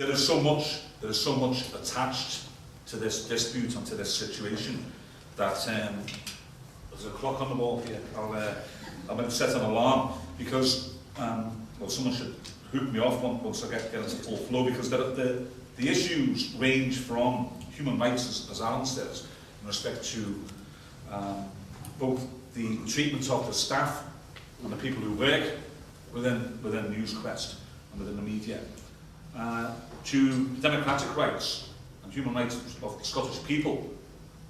there is so much attached to this dispute and to this situation that there's a clock on the wall here. I'm going to set an alarm because well, someone should hook me off once I get into full flow, because the issues range from human rights, as Alan says, in respect to both the treatment of the staff and the people who work within NewsQuest and within the media, to democratic rights and human rights of the Scottish people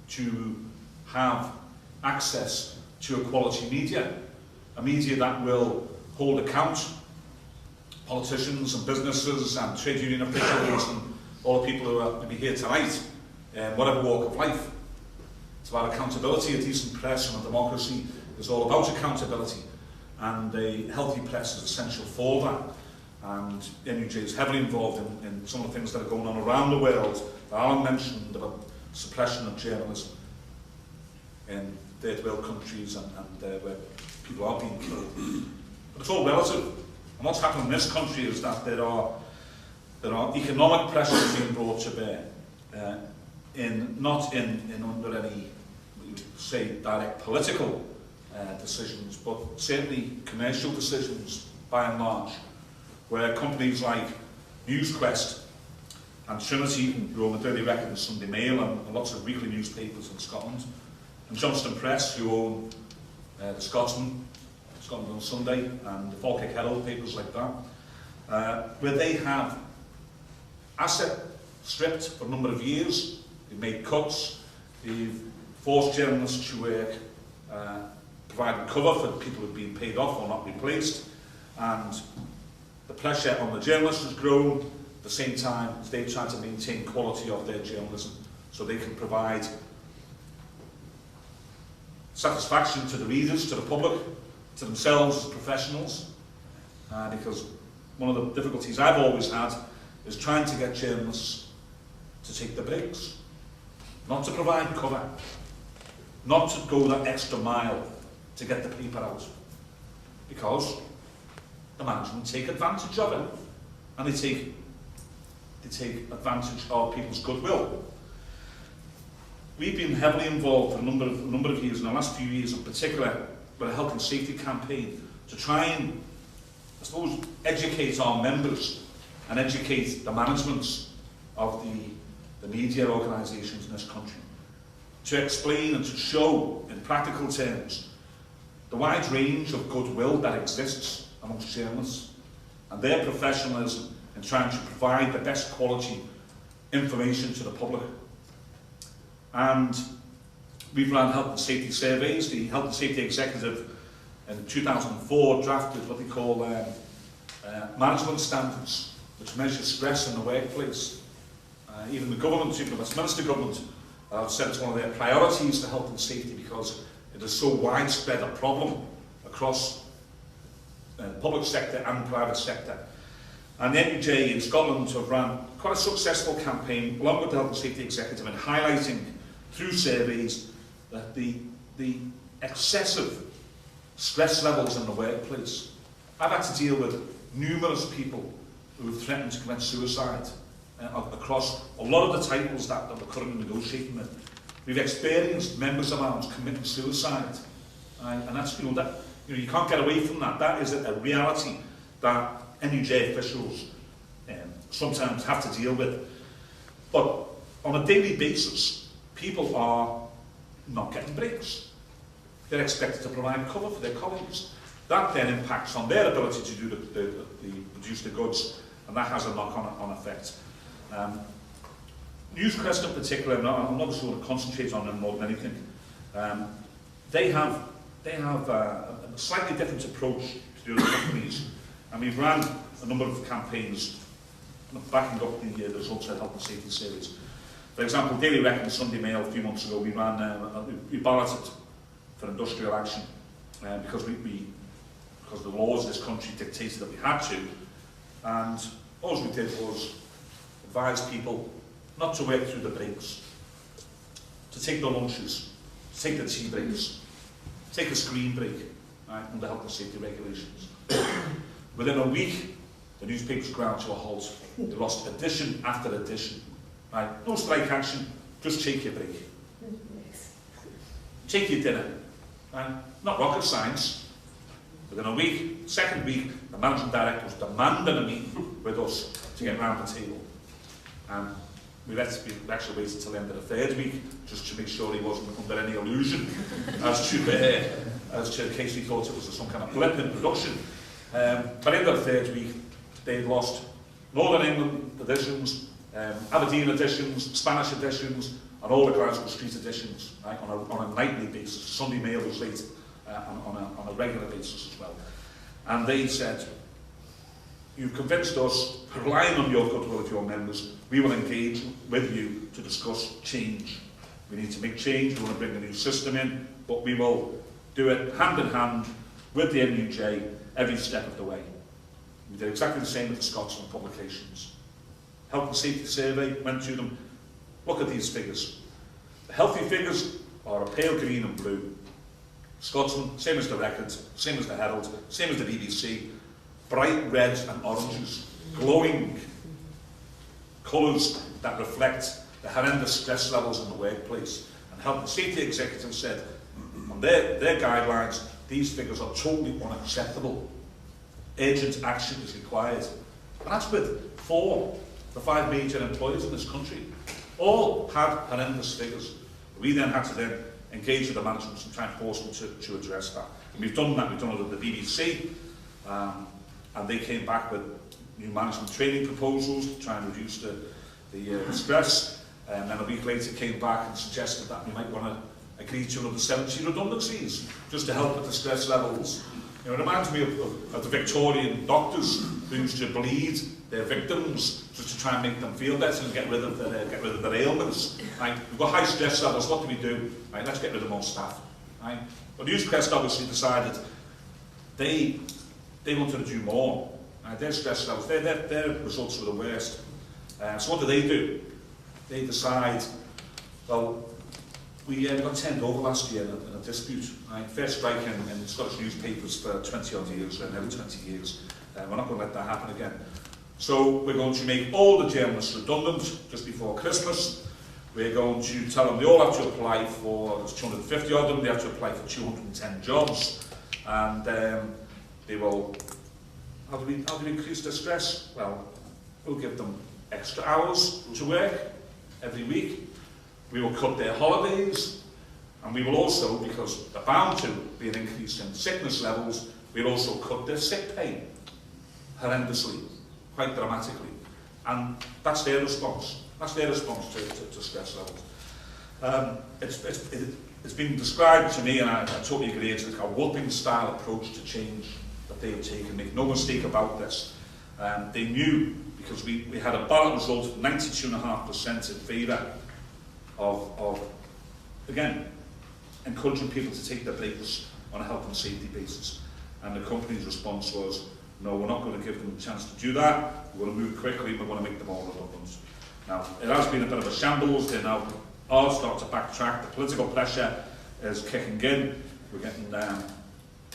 to have access to a quality media, a media that will hold account politicians and businesses and trade union officials and all the people who are maybe here tonight, whatever walk of life. It's about accountability. A decent press and a democracy is all about accountability, and a healthy press is essential for that. And NUJ is heavily involved in some of the things that are going on around the world that Alan mentioned about suppression of journalism in third world countries and where people are being killed. But it's all relative. And what's happening in this country is that there are economic pressures being brought to bear, not under any, we would say, direct political decisions, but certainly commercial decisions by and large, where companies like NewsQuest and Trinity, who own the Daily Record and Sunday Mail and lots of weekly newspapers in Scotland, and Johnston Press, who own the Scotsman, Scotland on Sunday, and the Falkirk Herald, papers like that, where they have asset stripped for a number of years. They've made cuts, they've forced journalists to work, providing cover for people who've been paid off or not replaced, and the pressure on the journalists has grown at the same time as they've tried to maintain quality of their journalism so they can provide satisfaction to the readers, to the public, to themselves as professionals, because one of the difficulties I've always had is trying to get journalists to take the breaks, not to provide cover, not to go that extra mile to get the paper out, because the management take advantage of it, and they take advantage of people's goodwill. We've been heavily involved for a number of years, in the last few years in particular, with a health and safety campaign to try and, I suppose, educate our members and educate the managements of the media organisations in this country, to explain and to show in practical terms the wide range of goodwill that exists amongst journalists and their professionalism in trying to provide the best quality information to the public. And we've run health and safety surveys. The Health and Safety Executive in 2004 drafted what they call management standards, which measure stress in the workplace. Even the government, even the Westminster government, said it's one of their priorities for health and safety because it is so widespread a problem across the public sector and private sector. And the NUJ in Scotland have run quite a successful campaign, along with the Health and Safety Executive, in highlighting through surveys that the excessive stress levels in the workplace. I've had to deal with numerous people who have threatened to commit suicide across a lot of the titles that we're currently negotiating with. We've experienced members of ours committing suicide, and that's you can't get away from that. That is a reality that NUJ officials sometimes have to deal with. But on a daily basis, people are not getting breaks. They're expected to provide cover for their colleagues. That then impacts on their ability to do produce the goods, and that has a knock-on effect. NewsQuest in particular, I'm not just going to concentrate on them more than anything. They have a slightly different approach to the other companies, and we've ran a number of campaigns backing up the results of health and safety surveys. For example, Daily Record and Sunday Mail a few months ago, we balloted for industrial action because the laws of this country dictated that we had to, and all we did was advise people not to work through the breaks, to take their lunches, to take their tea breaks, take a screen break, right, under health and safety regulations. Within a week, the newspapers ground to a halt. They lost edition after edition. Right? No strike action, just take your break. Take your dinner. Right? Not rocket science. Within a week, second week, the managing director was demanding a meeting with us to get round the table. And we actually waited until the end of the third week just to make sure he wasn't under any illusion as to in case he thought it was some kind of blip in production. By the end of the third week, they'd lost Northern England editions, Aberdeen editions, Spanish editions, and all the Glasgow Street editions, right, on a nightly basis. Sunday Mail was late on a regular basis as well. And they said, you've convinced us, relying on your goodwill of your members, we will engage with you to discuss change. We need to make change, we want to bring a new system in, but we will do it hand in hand with the NUJ every step of the way. We did exactly the same with the Scotsman publications. Health and Safety Survey, went to them, look at these figures. The healthy figures are a pale green and blue. Scotsman, same as the Records, same as the Herald, same as the BBC, bright reds and oranges, glowing colours that reflect the horrendous stress levels in the workplace. And Health and Safety Executive said, on their guidelines, these figures are totally unacceptable. Urgent action is required. And that's with the 5 major employers in this country. All had horrendous figures. We then had to engage with the management and try and force them to address that. And we've done that, we've done it with the BBC, and they came back with new management training proposals to try and reduce the stress. And then a week later came back and suggested that we might want to agree to another 70 redundancies, just to help with the stress levels. You know, it reminds me of the Victorian doctors who used to bleed their victims just to try and make them feel better and get rid of their ailments. Right? We've got high stress levels, what do? Right? Let's get rid of more staff. Right? But Newspress obviously decided they wanted to do more. Right? Their stress levels, their results were the worst. So what do? They decide, well, we got turned over last year in a dispute. Right? First strike in Scottish newspapers for 20 odd years, nearly 20 years. We're not going to let that happen again. So we're going to make all the journalists redundant just before Christmas. We're going to tell them they all have to apply for, there's 250 of them, they have to apply for 210 jobs. And they will, how do we increase their stress? Well, we'll give them extra hours to work every week. We will cut their holidays. And we will also, because they're bound to be an increase in sickness levels, we'll also cut their sick pay horrendously, quite dramatically. And that's their response. That's their response to stress levels. It's been described to me, and I totally agree, it's like a whooping-style approach to change that they have taken. Make no mistake about this. They knew, because we had a ballot result of 92.5% in favour of, again, encouraging people to take their breaks on a health and safety basis. And the company's response was, no, we're not going to give them a chance to do that. We're going to move quickly, we're going to make them all redundant. Now, it has been a bit of a shambles. They're now all starting to backtrack. The political pressure is kicking in.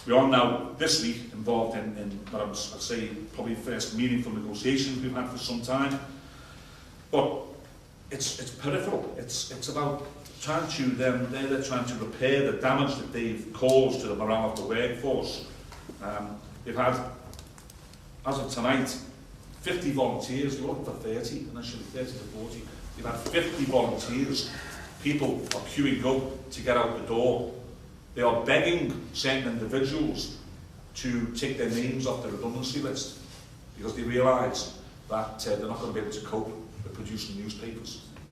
We are now, this week, involved in what I'd say, probably the first meaningful negotiations we've had for some time. But it's peripheral. It's about trying to, they're trying to repair the damage that they've caused to the morale of the workforce. They've had, as of tonight, 50 volunteers. They were looking for 30, initially 30 to 40. They've had 50 volunteers. People are queuing up to get out the door. They are begging certain individuals to take their names off the redundancy list because they realise that they're not going to be able to cope with producing newspapers.